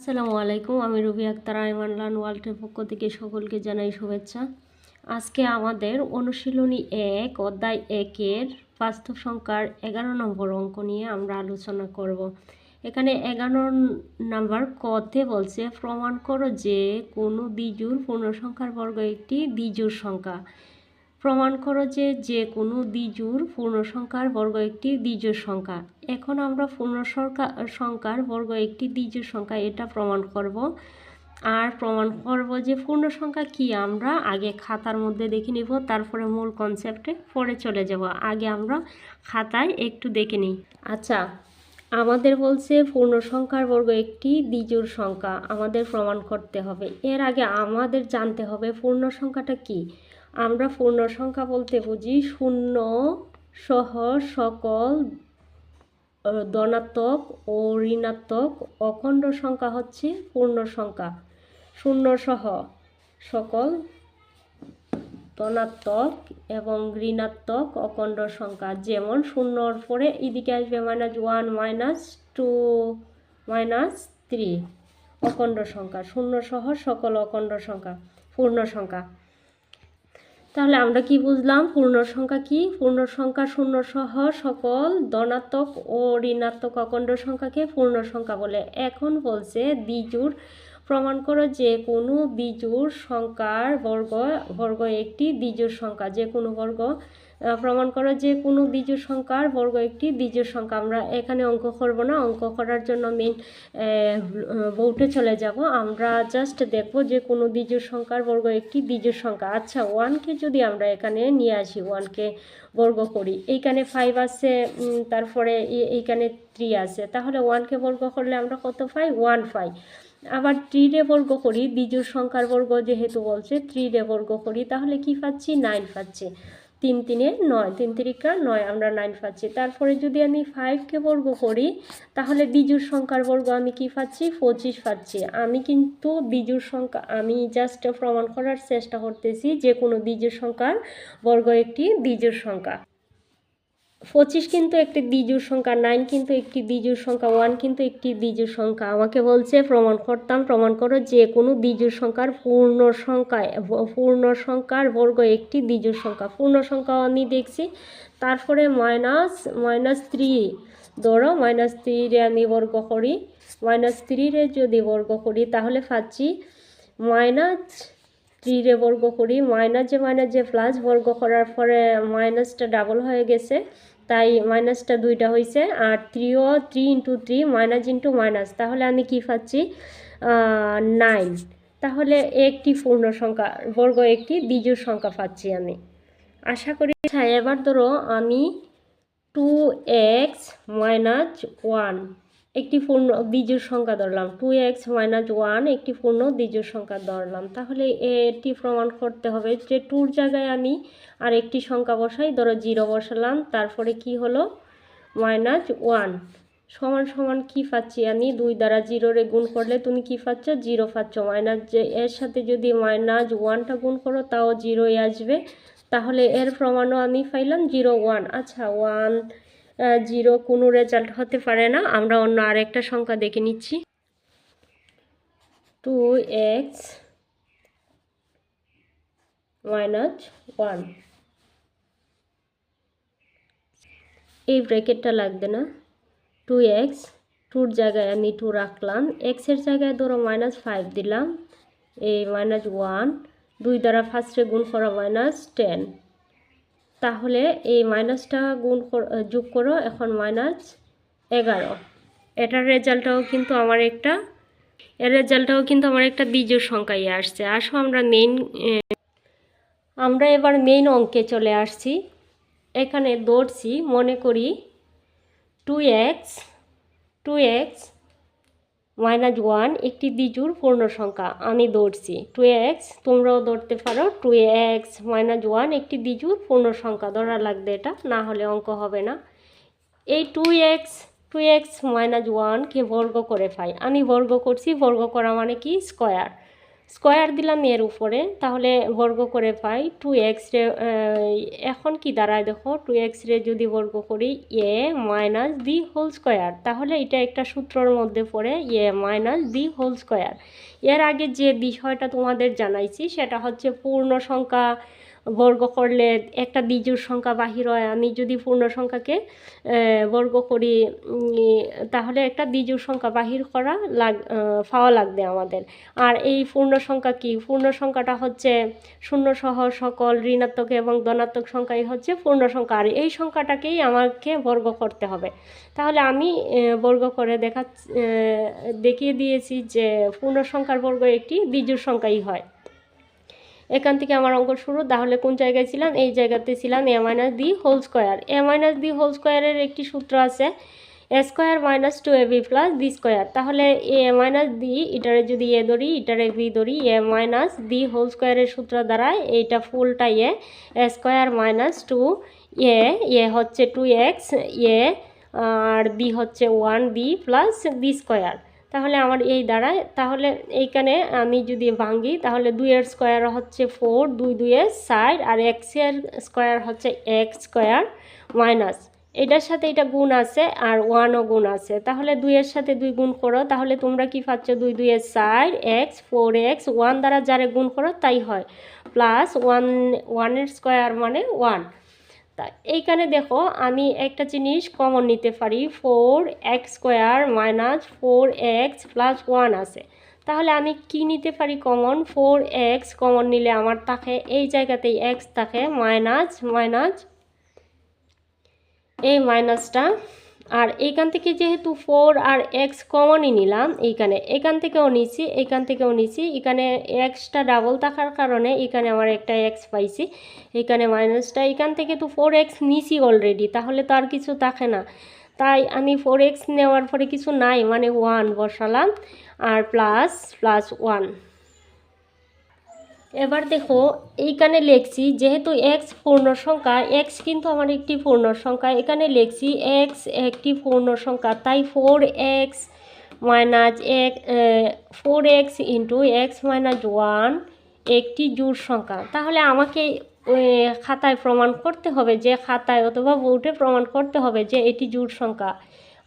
আসসালামু আলাইকুম, আমি রুবি আক্তার আইমান লার্ন ওয়ার্ল্ডের পক্ষ থেকে সকলকে জানাই শুভেচ্ছা। আজকে আমাদের অনুশীলনী 1 অধ্যায় 1-এর বাস্তব সংখ্যার 11 নম্বর অঙ্ক নিয়ে আমরা আলোচনা করব। এখানে 11 নম্বর কতে বলছে প্রমাণ করো যে কোনো দ্বিজোড় পূর্ণসংখ্যার বর্গ একটি দ্বিজোড় সংখ্যা। প্রমাণ করো যে যে কোনো দ্বিজোড় পূর্ণসংখ্যার বর্গ একটি দ্বিজোড় সংখ্যা। এখন আমরা পূর্ণসংখ্যার বর্গ একটি দ্বিজোড় সংখ্যা এটা প্রমাণ করব। আর প্রমাণ করব যে পূর্ণসংখ্যা কি আমরা আগে খাতার মধ্যে দেখে নিব, তারপরে মূল কনসেপ্টে পরে চলে যাব। আগে আমরা খাতায় একটু দেখে নিই। আচ্ছা, আমাদের বলছে পূর্ণসংখ্যার বর্গ একটি দ্বিজোড় সংখ্যা আমাদের প্রমাণ করতে হবে। এর আগে আমাদের জানতে হবে পূর্ণসংখ্যাটা কি। আমরা পূর্ণসংখ্যা বলতে বুঝি শূন্য সহ সকল ধনাত্মক ও ঋণাত্মক অখণ্ড সংখ্যা হচ্ছে পূর্ণসংখ্যা। শূন্য সহ সকল ধনাত্মক এবং ঋণাত্মক অখণ্ড সংখ্যা, যেমন শূন্যর পরে এদিকে আসবে -1 -2 -3 অখণ্ড সংখ্যা। শূন্য সহ সকল অখণ্ড সংখ্যা পূর্ণ সংখ্যা। তাহলে আমরা কি বুঝলাম পূর্ণ সংখ্যা কি? পূর্ণ সংখ্যা শূন্য সহ সকল ধনাত্মক ও ঋণাত্মক অখণ্ড সংখ্যাকে পূর্ণ সংখ্যা বলে। এখন বলছে দ্বিজোড় প্রমাণ করো যে কোনো দ্বিজোড় সংখ্যার বর্গ একটি দ্বিজোড় সংখ্যা। যে কোনো বর্গ প্রমাণ করো যে কোনো দ্বিজোড় সংখ্যার বর্গ একটি দ্বিজোড় সংখ্যা। আমরা এখানে অঙ্ক করব না, অঙ্ক করার জন্য মেইন বোর্ডে চলে যাব। আমরা জাস্ট দেখব যে কোনো দ্বিজোড় সংখ্যার বর্গ একটি দ্বিজোড় সংখ্যা। আচ্ছা, 1কে যদি আমরা এখানে নিয়ে আসি, 1কে বর্গ করি, এইখানে 5 আছে, তারপরে এইখানে 3 আছে, তাহলে 1কে বর্গ করলে আমরা কত পাই? 1 পাই। আবার 3 বর্গ করি, দ্বিজোড় সংখ্যার বর্গ যেহেতু বলছে 3 বর্গ করি, তাহলে কি পাচ্ছি? 9 পাচ্ছি। 3 3 9, 3 3 9, আমরা 9 পাচ্ছি। তারপরে যদি আমি 5কে বর্গ করি, তাহলে দ্বিজোড় সংখ্যার বর্গ আমি কি পাচ্ছি? 25 পাচ্ছি। আমি কিন্তু দ্বিজোড় সংখ্যা আমি জাস্ট প্রমাণ করার চেষ্টা করতেছি যে কোনো দ্বিজোড় সংখ্যার বর্গ একটি দ্বিজোড় সংখ্যা। 25 কিন্তু একটি দ্বিজোড় সংখ্যা, 9 কিন্তু একটি দ্বিজোড় সংখ্যা, 1 কিন্তু একটি দ্বিজোড় সংখ্যা। আমাকে বলছে প্রমাণ করো যে কোনো দ্বিজোড় সংখ্যার পূর্ণ সংখ্যার বর্গ একটি দ্বিজোড় সংখ্যা। পূর্ণ সংখ্যা আমি দেখছি। তারপরে -3 ধরো, -3 আমি বর্গ করি, -3 যদি বর্গ করি তাহলে পাচ্ছি -3 বর্গ করি, মাইনাস যে প্লাস বর্গ করার পরে মাইনাসটা ডাবল হয়ে গেছে, তাই মাইনাসটা 2টা হয়েছে। আর 3 × 3 মাইনাস, তাহলে আমি কি পাচ্ছি? 9। তাহলে একটি পূর্ণ সংখ্যা বর্গ একটি দ্বিজোড় সংখ্যা পাচ্ছি আমি, আশা করি। এবার ধরো আমি 2x - 1 একটি পূর্ণ দ্বিজোড় সংখ্যা ধরলাম। 2x - 1 একটি পূর্ণ দ্বিজোড় সংখ্যা ধরলাম। তাহলে এটি প্রমাণ করতে হবে যে 2-র জায়গায় আমি আর একটি সংখ্যা বসাই, ধরো 0 বসালাম, তারপরে কি হলো? -1 সমান কি পাচ্ছি আমি? 2 দ্বারা 0 গুণ করলে তুমি কি পাচ্ছ? 0 পাচ্ছ। এর সাথে যদি -1টা গুণ করো তাও 0ই আসবে। তাহলে এর প্রমাণও আমি পাইলাম 0 1। আচ্ছা, 1 0 কোনো রেজাল্ট হতে পারে না। আমরা অন্য আরেকটা সংখ্যা দেখে নিচ্ছি। 2x - 1, এই ব্র্যাকেটটা লাগবে না। 2x, 2-র জায়গায় আমি 2 রাখলাম, এর জায়গায় ধরো -5 দিলাম, এই -1 2 দ্বারা ফার্স্টে গুণ করা -10। তাহলে এই মাইনাসটা যোগ করো, এখন -11। এটার রেজাল্টটাও কিন্তু আমার একটা দ্বিজোড় সংখ্যায় আসছে। আসো আমরা এবার মেইন অঙ্কে চলে আসছি। এখানে ধরছি, মনে করি 2x -1 একটি দ্বিজোড় পূর্ণ সংখ্যা আমি ধরছি। 2x, তোমরাও ধরতে পারো। 2x -1 একটি দ্বিজোড় পূর্ণ সংখ্যা ধরা লাগবে, এটা না হলে অঙ্ক হবে না। এই 2x -1কে বর্গ করে পাই। আমি বর্গ করছি, বর্গ করা মানে কি? স্কয়ার। স্কোয়ার দিলাম এর উপরে, তাহলে বর্গ করে পাই 2x রে। এখন কি দাঁড়ায় দেখো, 2x রে যদি বর্গ করি a minus B whole square, তাহলে এটা একটা সূত্রর মধ্যে পড়ে a minus B whole square. এর আগে যে বিষয়টা তোমাদের জানাইছি সেটা হচ্ছে পূর্ণ সংখ্যা বর্গ করলে একটা বিজোড় সংখ্যা বাহির হয়। আমি যদি পূর্ণ সংখ্যাকে বর্গ করি তাহলে একটা বিজোড় সংখ্যা বাহির করা পাওয়া লাগবে আমাদের। আর এই পূর্ণ সংখ্যা কি, পূর্ণ সংখ্যাটা হচ্ছে শূন্য সহ সকল ঋণাত্মক এবং ধনাত্মক সংখ্যাই হচ্ছে পূর্ণ সংখ্যা, আর এই সংখ্যাটাকেই আমাকে বর্গ করতে হবে। তাহলে আমি বর্গ করে দেখিয়ে দিয়েছি যে পূর্ণ সংখ্যার বর্গ একটি বিজোড় সংখ্যাই হয়। এখান থেকে আমার অঙ্ক শুরু। তাহলে কোন জায়গায় ছিলাম, এই জায়গাতে ছিলাম a minus B whole square. a minus B whole স্কোয়ারের একটি সূত্র আছে a square minus 2ab plus B square. তাহলে a মাইনাস বি এটারে যদি a ধরি, এটারে বি ধরি, a মাইনাস বি হোল স্কোয়ারের সূত্র দ্বারা এইটা ফুলটা a স্কোয়ার মাইনাস 2a হচ্ছে 2x, a আর বি হচ্ছে 1b প্লাস বি স্কোয়ার। তাহলে আমার এই দাঁড়ায়, তাহলে এইখানে আমি যদি ভাঙি তাহলে 2 স্কোয়ার হচ্ছে 4, 2 এর 4, আর x স্কোয়ার হচ্ছে x স্কোয়ার মাইনাস এটার সাথে এটা গুণ আছে আর 1ও গুণ আছে। তাহলে 2 এর সাথে 2 গুণ করো, তাহলে তোমরা কি পাচ্ছ 2 এর 4, x 4x, 1 দ্বারা যারে গুণ করো তাই হয়, প্লাস 1 এর স্কোয়ার মানে 1। তা এইখানে দেখো আমি একটা জিনিস কমন নিতে পারি, 4x square minus 4x plus 1 আছে। তাহলে আমি কি নিতে পারি কমন, 4x কমন নিলে আমার থাকে এই জায়গাতেই x থাকে, মাইনাস এই মাইনাসটা, আর এইখান থেকে যেহেতু 4 আর x কমনই নিলাম, এখান থেকেও নিছি, এখানে xটা ডাবল থাকার কারণে এখানে আমার একটা x পাইছি, এখানে মাইনাসটা, এখান থেকে তো 4x নিছি অলরেডি, তাহলে তো আর কিছু থাকে না। তাই আমি 4x নেওয়ার পরে কিছু নাই মানে 1 বসালাম, আর প্লাস 1। এবার দেখো এইখানে লিখছি যেহেতু x পূর্ণ সংখ্যা, x কিন্তু আমার একটি পূর্ণ সংখ্যা, এখানে লিখছি x একটি পূর্ণ সংখ্যা, তাই 4x minus 4x into x minus 1 একটি জোড় সংখ্যা। তাহলে আমাকে খাতায় প্রমাণ করতে হবে, যে খাতায় অথবা বোর্ডে প্রমাণ করতে হবে যে এটি জোড় সংখ্যা।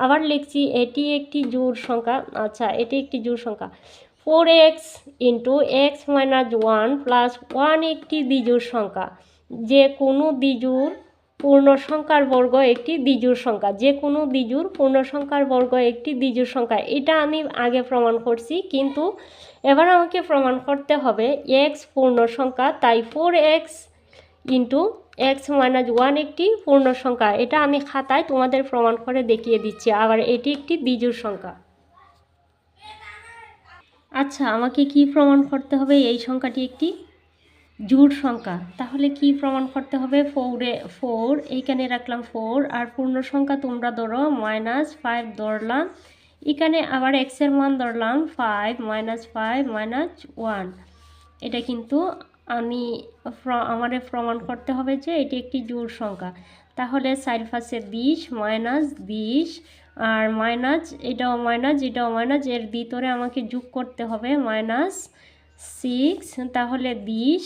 আবার লিখছি এটি একটি জোড় সংখ্যা, আচ্ছা এটি একটি জোড় সংখ্যা। 4x into x minus 1 plus 1 একটি বিজোড় সংখ্যা। যে কোনো বিজোড় পূর্ণ সংখ্যার বর্গ একটি বিজোড় সংখ্যা, যে কোনো বিজোড় পূর্ণ সংখ্যার বর্গ একটি বিজোড় সংখ্যা। এটা আমি আগে প্রমাণ করছি, কিন্তু এবার আমাকে প্রমাণ করতে হবে x পূর্ণ সংখ্যা, তাই 4x ইন্টু x মাইনাস 1 একটি পূর্ণ সংখ্যা। এটা আমি খাতায় তোমাদের প্রমাণ করে দেখিয়ে দিচ্ছি। আবার এটি একটি বিজোড় সংখ্যা। আচ্ছা আমাকে কি প্রমাণ করতে হবে এই সংখ্যাটি একটি জোড় সংখ্যা। তাহলে কি প্রমাণ করতে হবে, 4 এইখানে রাখলাম 4, আর পূর্ণ সংখ্যা তোমরা ধরো -5 ধরলাম, এখানে আবার x এর মান ধরলাম 5 -1। এটা কিন্তু আমাদের প্রমাণ করতে হবে যে এটি একটি জোড় সংখ্যা। তাহলে 4 পাশে 20 -20, আর মাইনাস এটাও মাইনাস, এর ভিতরে আমাকে যোগ করতে হবে -6, তাহলে 20,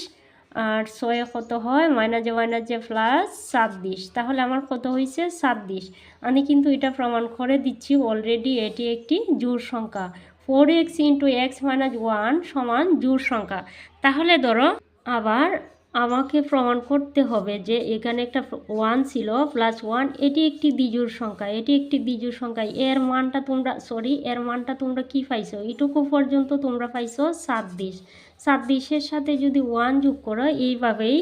আর 6 কত হয় মাইনাসে প্লাস 26, তাহলে আমার কত হয়েছে 26। আমি কিন্তু এটা প্রমাণ করে দিচ্ছি অলরেডি, এটি একটি জোড় সংখ্যা। 4x ইন্টু x মাইনাস 1 সমান জোড় সংখ্যা। তাহলে ধরো আবার আমাকে প্রমাণ করতে হবে যে এখানে একটা 1 ছিল প্লাস 1, এটি একটি বিজোড় সংখ্যা, এর মানটা তোমরা কি পাইছো, এটুকু পর্যন্ত তোমরা পাইছো 27 সাথে যদি 1 যোগ করো, এইভাবেই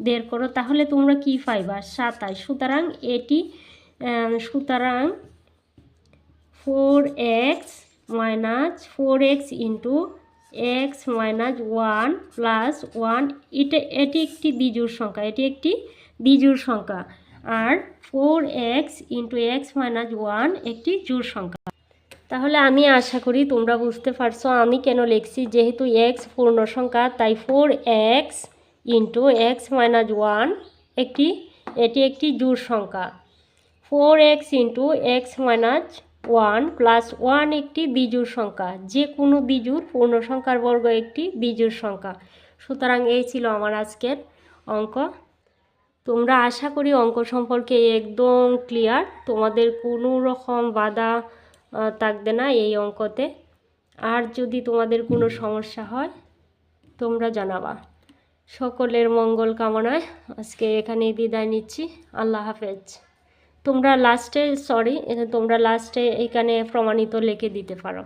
বের করো, তাহলে তোমরা কি পাইবা 27। সুতরাং 4x into x minus 1 plus 1 এটি একটি বিজোড় সংখ্যা, আর 4x ইন্টু x মাইনাস 1 একটি জোড় সংখ্যা। তাহলে আমি আশা করি তোমরা বুঝতে পারছো আমি কেন লিখছি, যেহেতু x পূর্ণ সংখ্যা তাই 4x ইন্টু x মাইনাস 1 এটি একটি জোড় সংখ্যা। 4x into x minus one plus one একটি বিজোড় সংখ্যা, যে কোনো বিজোড় পূর্ণ সংখ্যার বর্গ একটি বিজোড় সংখ্যা। সুতরাং এই ছিল আমার আজকের অঙ্ক। তোমরা আশা করি অঙ্ক সম্পর্কে একদম ক্লিয়ার, তোমাদের কোনো রকম বাধা থাকবে না এই অঙ্কতে। আর যদি তোমাদের কোনো সমস্যা হয় তোমরা জানাবা। সকলের মঙ্গল কামনায় আজকে এখানেই বিদায় নিচ্ছি। আল্লাহ হাফেজ। তোমরা লাস্টে এখানে প্রমাণিত লিখে দিতে পারো।